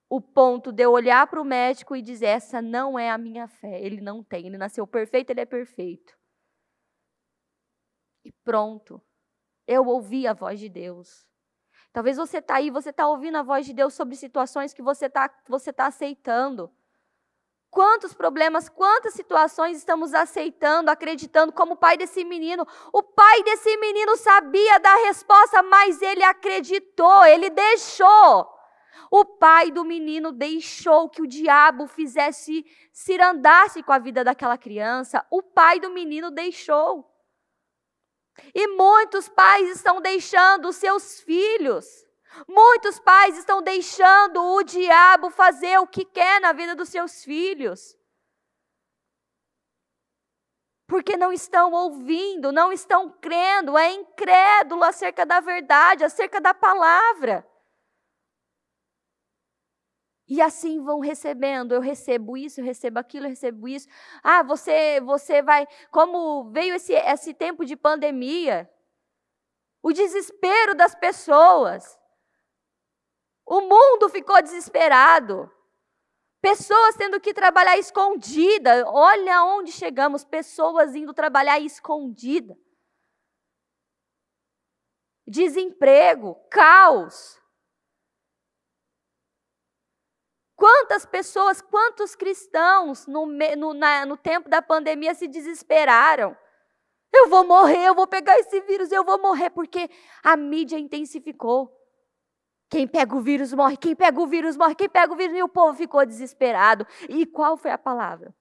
[SPEAKER 1] O ponto de eu olhar para o médico e dizer: essa não é a minha fé. Ele não tem, ele nasceu perfeito, ele é perfeito. E pronto. Eu ouvi a voz de Deus. Talvez você está aí, você está ouvindo a voz de Deus sobre situações que você tá aceitando. Quantos problemas, quantas situações estamos aceitando, acreditando, como o pai desse menino. O pai desse menino sabia da resposta, mas ele acreditou, ele deixou. O pai do menino deixou que o diabo fizesse, cirandasse com a vida daquela criança. O pai do menino deixou. E muitos pais estão deixando os seus filhos. Muitos pais estão deixando o diabo fazer o que quer na vida dos seus filhos. Porque não estão ouvindo, não estão crendo, é incrédulo acerca da verdade, acerca da palavra. E assim vão recebendo, eu recebo isso, eu recebo aquilo, eu recebo isso. Ah, você vai, como veio esse tempo de pandemia, o desespero das pessoas. O mundo ficou desesperado. Pessoas tendo que trabalhar escondida. Olha onde chegamos, pessoas indo trabalhar escondida. Desemprego, caos. Quantas pessoas, quantos cristãos no tempo da pandemia se desesperaram? Eu vou morrer, eu vou pegar esse vírus, eu vou morrer, porque a mídia intensificou. Quem pega o vírus morre, quem pega o vírus morre, quem pega o vírus, e o povo ficou desesperado. E qual foi a palavra?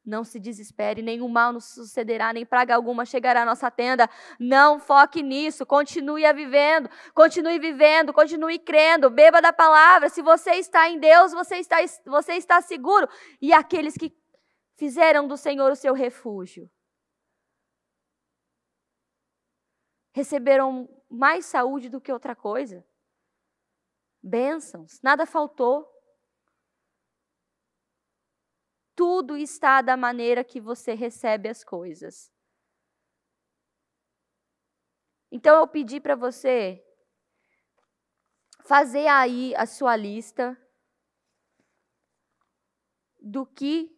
[SPEAKER 1] Não se desespere, nenhum mal nos sucederá, nem praga alguma chegará à nossa tenda. Não foque nisso, continue vivendo, continue crendo, beba da palavra. Se você está em Deus, você está seguro. E aqueles que fizeram do Senhor o seu refúgio receberam mais saúde do que outra coisa. Bênçãos, nada faltou. Tudo está da maneira que você recebe as coisas. Então eu pedi para você fazer aí a sua lista do que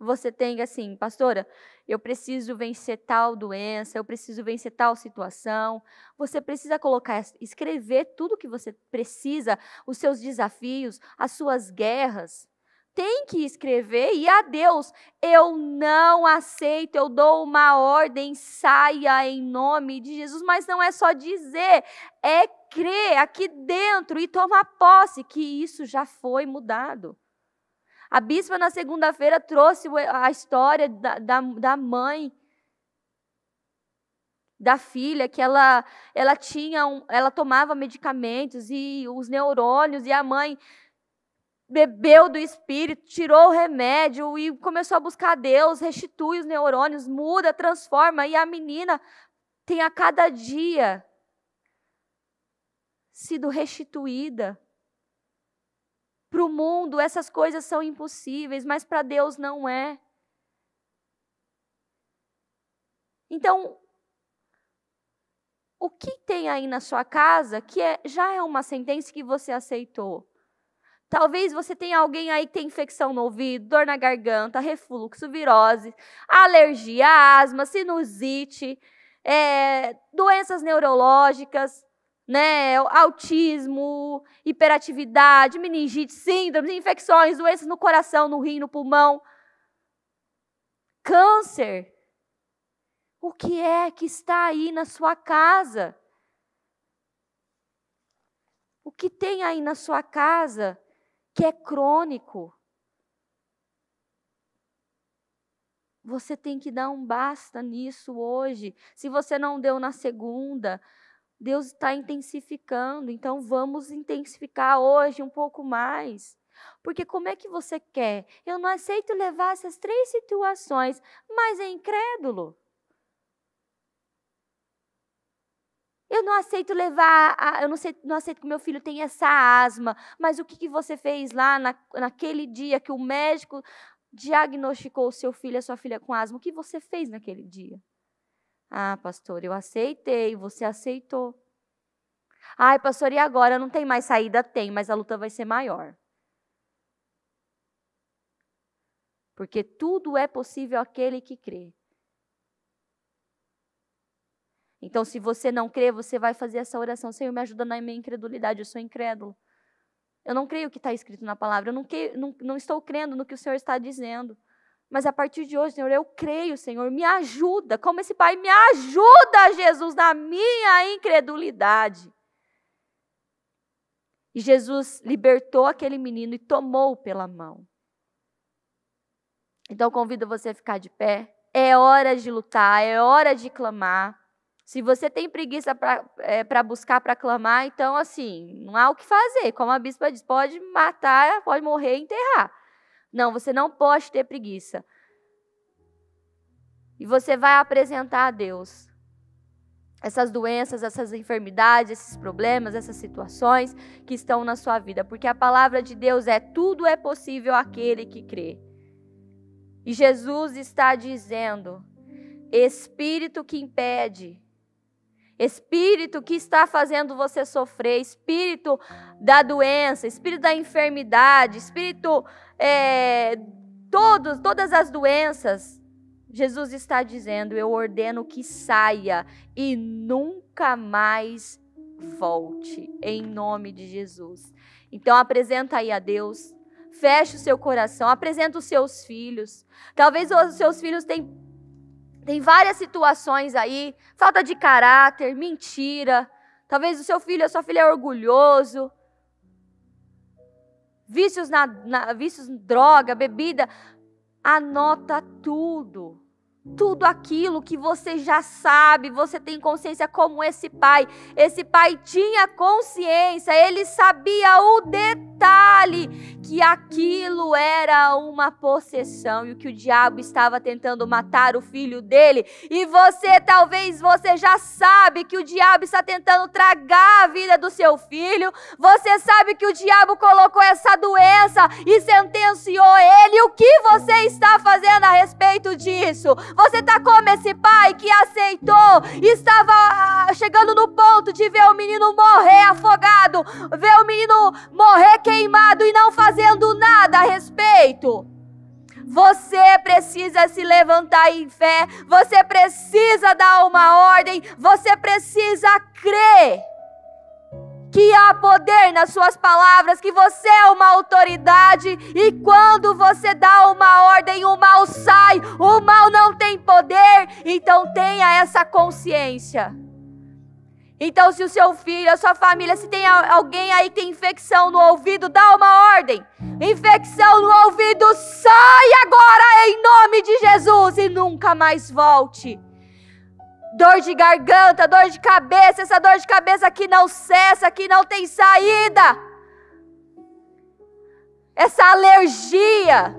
[SPEAKER 1] você tem assim, pastora, eu preciso vencer tal doença, eu preciso vencer tal situação. Você precisa escrever tudo que você precisa, os seus desafios, as suas guerras. Tem que escrever e a Deus, eu não aceito, eu dou uma ordem, saia em nome de Jesus. Mas não é só dizer, é crer aqui dentro e tomar posse que isso já foi mudado. A bispa na segunda-feira trouxe a história da mãe, da filha, que ela tomava medicamentos e os neurônios, e a mãe bebeu do Espírito, tirou o remédio e começou a buscar Deus, restitui os neurônios, muda, transforma, e a menina tem a cada dia sido restituída. Para o mundo, essas coisas são impossíveis, mas para Deus não é. Então, o que tem aí na sua casa que já é uma sentença que você aceitou? Talvez você tenha alguém aí que tem infecção no ouvido, dor na garganta, refluxo, virose, alergia, asma, sinusite, doenças neurológicas, né, autismo, hiperatividade, meningite, síndromes, infecções, doenças no coração, no rim, no pulmão, câncer. O que é que está aí na sua casa? O que tem aí na sua casa que é crônico? Você tem que dar um basta nisso hoje. Se você não deu na segunda, Deus está intensificando, então vamos intensificar hoje um pouco mais. Porque como é que você quer? Eu não aceito levar essas 3 situações, mas é incrédulo. Eu não aceito levar, eu não aceito que meu filho tenha essa asma, mas o que você fez lá naquele dia que o médico diagnosticou o seu filho e a sua filha com asma? O que você fez naquele dia? Ah, pastor, eu aceitei, você aceitou. Ai, pastor, e agora? Não tem mais saída? Tem, mas a luta vai ser maior. Porque tudo é possível àquele que crê. Então, se você não crê, você vai fazer essa oração. Senhor, me ajuda na minha incredulidade, eu sou incrédulo. Eu não creio o que está escrito na palavra, eu não estou crendo no que o Senhor está dizendo. Mas a partir de hoje, Senhor, eu creio, Senhor, me ajuda. Como esse pai me ajuda, Jesus, na minha incredulidade. E Jesus libertou aquele menino e tomou-o pela mão. Então, convido você a ficar de pé. É hora de lutar, é hora de clamar. Se você tem preguiça para buscar, para clamar, então, assim, não há o que fazer. Como a bispa diz, pode matar, pode morrer e enterrar. Não, você não pode ter preguiça. E você vai apresentar a Deus essas doenças, essas enfermidades, esses problemas, essas situações que estão na sua vida. Porque a palavra de Deus é: tudo é possível àquele que crê. E Jesus está dizendo: espírito que impede, espírito que está fazendo você sofrer, espírito da doença, espírito da enfermidade, espírito, todas as doenças, Jesus está dizendo: eu ordeno que saia e nunca mais volte, em nome de Jesus. Então apresenta aí a Deus, feche o seu coração, apresenta os seus filhos. Talvez os seus filhos tem várias situações aí, falta de caráter, mentira. Talvez o seu filho, a sua filha é orgulhoso. Vícios vícios em droga, bebida. Anota tudo. Tudo aquilo que você já sabe, você tem consciência, como esse pai. Esse pai tinha consciência, ele sabia o detalhe que aquilo era uma possessão e que o diabo estava tentando matar o filho dele. E talvez você já sabe que o diabo está tentando tragar a vida do seu filho. Você sabe que o diabo colocou essa doença e sentenciou ele. O que você está fazendo a respeito disso? Você está como esse pai que aceitou, estava chegando no ponto de ver o menino morrer afogado, ver o menino morrer queimado e não fazendo nada a respeito. Você precisa se levantar em fé, você precisa dar uma ordem, você precisa crer que há poder nas suas palavras, que você é uma autoridade, e quando você dá uma ordem, o mal sai, o mal não tem poder. Então tenha essa consciência. Então, se o seu filho, a sua família, se tem alguém aí que tem infecção no ouvido, dá uma ordem: infecção no ouvido, sai agora em nome de Jesus e nunca mais volte. Dor de garganta, dor de cabeça, essa dor de cabeça que não cessa, que não tem saída. Essa alergia,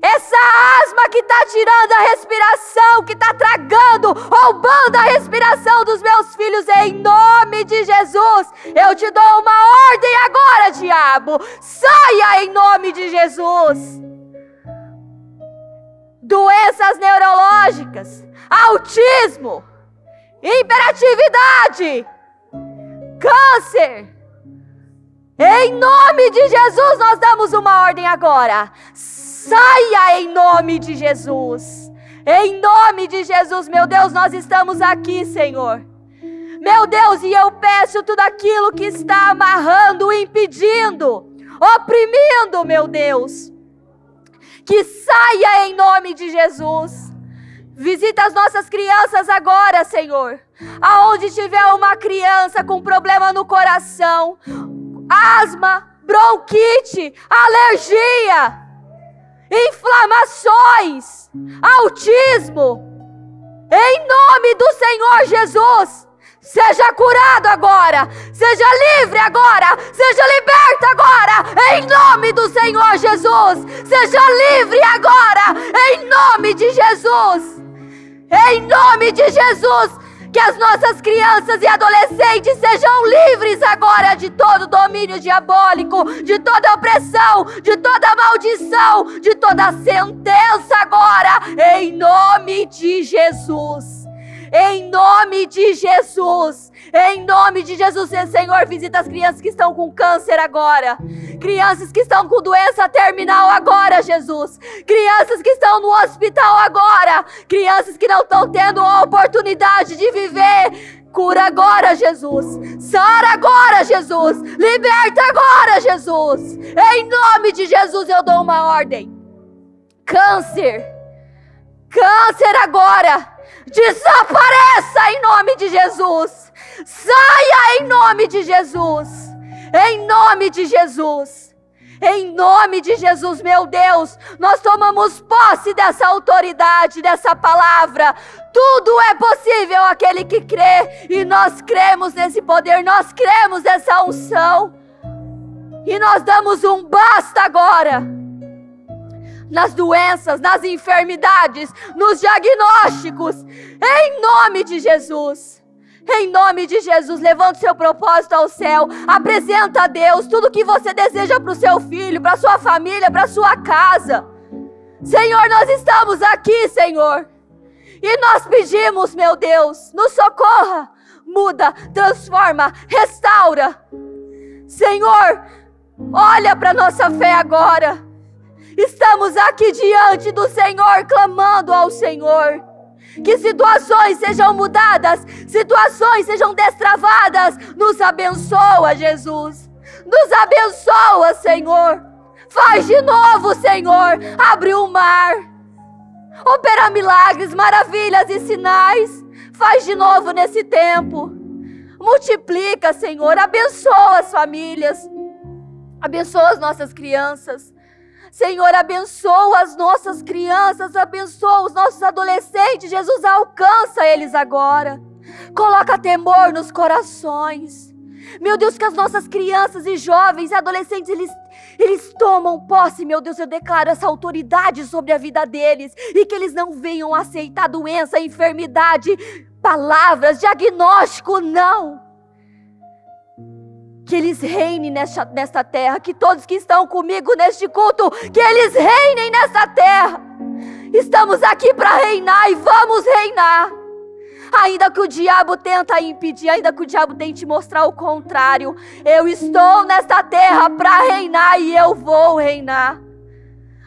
[SPEAKER 1] essa asma que está tirando a respiração, que está tragando, roubando a respiração dos meus filhos, em nome de Jesus, eu te dou uma ordem agora, diabo, saia em nome de Jesus. Doenças neurológicas, autismo, hiperatividade, câncer. Em nome de Jesus, nós damos uma ordem agora. Saia em nome de Jesus. Em nome de Jesus, meu Deus, nós estamos aqui, Senhor. Meu Deus, e eu peço tudo aquilo que está amarrando, impedindo, oprimindo, meu Deus, que saia em nome de Jesus. Visita as nossas crianças agora, Senhor. Aonde tiver uma criança com problema no coração, asma, bronquite, alergia, inflamações, autismo, em nome do Senhor Jesus, seja curado agora, seja livre agora, seja liberto agora, em nome do Senhor Jesus, seja livre agora, em nome de Jesus. Em nome de Jesus, Que as nossas crianças e adolescentes sejam livres agora de todo domínio diabólico, de toda opressão, de toda maldição, de toda sentença agora, em nome de Jesus. Em nome de Jesus. Em nome de Jesus, Senhor, visita as crianças que estão com câncer agora. Crianças que estão com doença terminal agora, Jesus. Crianças que estão no hospital agora. Crianças que não estão tendo a oportunidade de viver. Cura agora, Jesus. Sara agora, Jesus. Liberta agora, Jesus. Em nome de Jesus eu dou uma ordem. Câncer. Câncer agora. Desapareça em nome de Jesus. Saia em nome de Jesus. Em nome de Jesus. Em nome de Jesus, meu Deus, nós tomamos posse dessa autoridade, dessa palavra. Tudo é possível àquele que crê. E nós cremos nesse poder, nós cremos nessa unção. E nós damos um basta agora. Nas doenças, nas enfermidades, nos diagnósticos, em nome de Jesus. Em nome de Jesus, levanta o seu propósito ao céu, apresenta a Deus tudo o que você deseja para o seu filho, para a sua família, para a sua casa. Senhor, nós estamos aqui, Senhor, e nós pedimos, meu Deus, nos socorra, muda, transforma, restaura. Senhor, olha para a nossa fé agora. Estamos aqui diante do Senhor, clamando ao Senhor. Que situações sejam mudadas, situações sejam destravadas. Nos abençoa, Jesus. Nos abençoa, Senhor. Faz de novo, Senhor. Abre o mar. Opera milagres, maravilhas e sinais. Faz de novo nesse tempo. Multiplica, Senhor. Abençoa as famílias. Abençoa as nossas crianças. Senhor, abençoa as nossas crianças, abençoa os nossos adolescentes. Jesus, alcança eles agora. Coloca temor nos corações. Meu Deus, que as nossas crianças e jovens e adolescentes, eles tomam posse, meu Deus, eu declaro essa autoridade sobre a vida deles. E que eles não venham aceitar doença, enfermidade, palavras, diagnóstico, não. Que eles reinem nesta terra, que todos que estão comigo neste culto, que eles reinem nesta terra. Estamos aqui para reinar e vamos reinar. Ainda que o diabo tenta impedir, ainda que o diabo tente mostrar o contrário, eu estou nesta terra para reinar e eu vou reinar.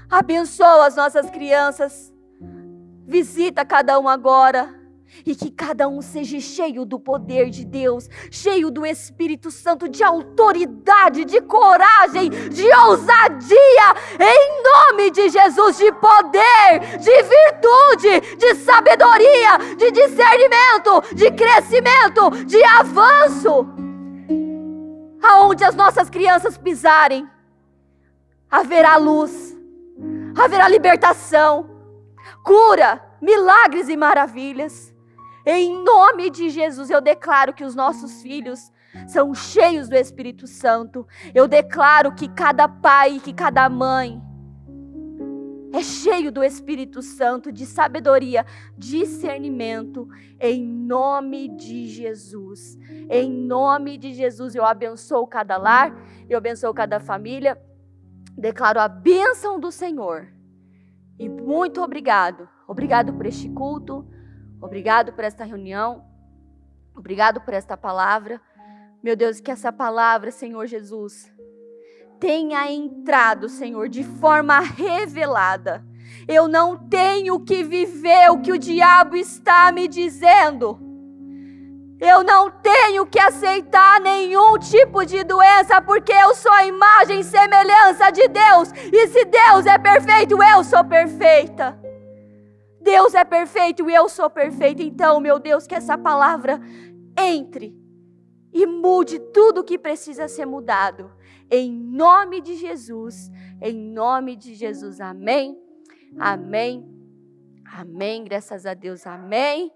[SPEAKER 1] Abençoa as nossas crianças, visita cada um agora. E que cada um seja cheio do poder de Deus, cheio do Espírito Santo, de autoridade, de coragem, de ousadia, em nome de Jesus, de poder, de virtude, de sabedoria, de discernimento, de crescimento, de avanço. Aonde as nossas crianças pisarem, haverá luz, haverá libertação, cura, milagres e maravilhas. Em nome de Jesus, eu declaro que os nossos filhos são cheios do Espírito Santo. Eu declaro que cada pai, que cada mãe é cheio do Espírito Santo, de sabedoria, discernimento. Em nome de Jesus. Em nome de Jesus, eu abençoo cada lar, eu abençoo cada família. Declaro a bênção do Senhor. E muito obrigado. Obrigado por este culto. Obrigado por esta reunião. Obrigado por esta palavra. Meu Deus, que essa palavra, Senhor Jesus, tenha entrado, Senhor, de forma revelada. Eu não tenho que viver o que o diabo está me dizendo. Eu não tenho que aceitar nenhum tipo de doença, porque eu sou a imagem e semelhança de Deus. E se Deus é perfeito, eu sou perfeita. Deus é perfeito e eu sou perfeita. Então, meu Deus, que essa palavra entre e mude tudo o que precisa ser mudado. Em nome de Jesus. Em nome de Jesus. Amém. Amém. Amém. Graças a Deus. Amém.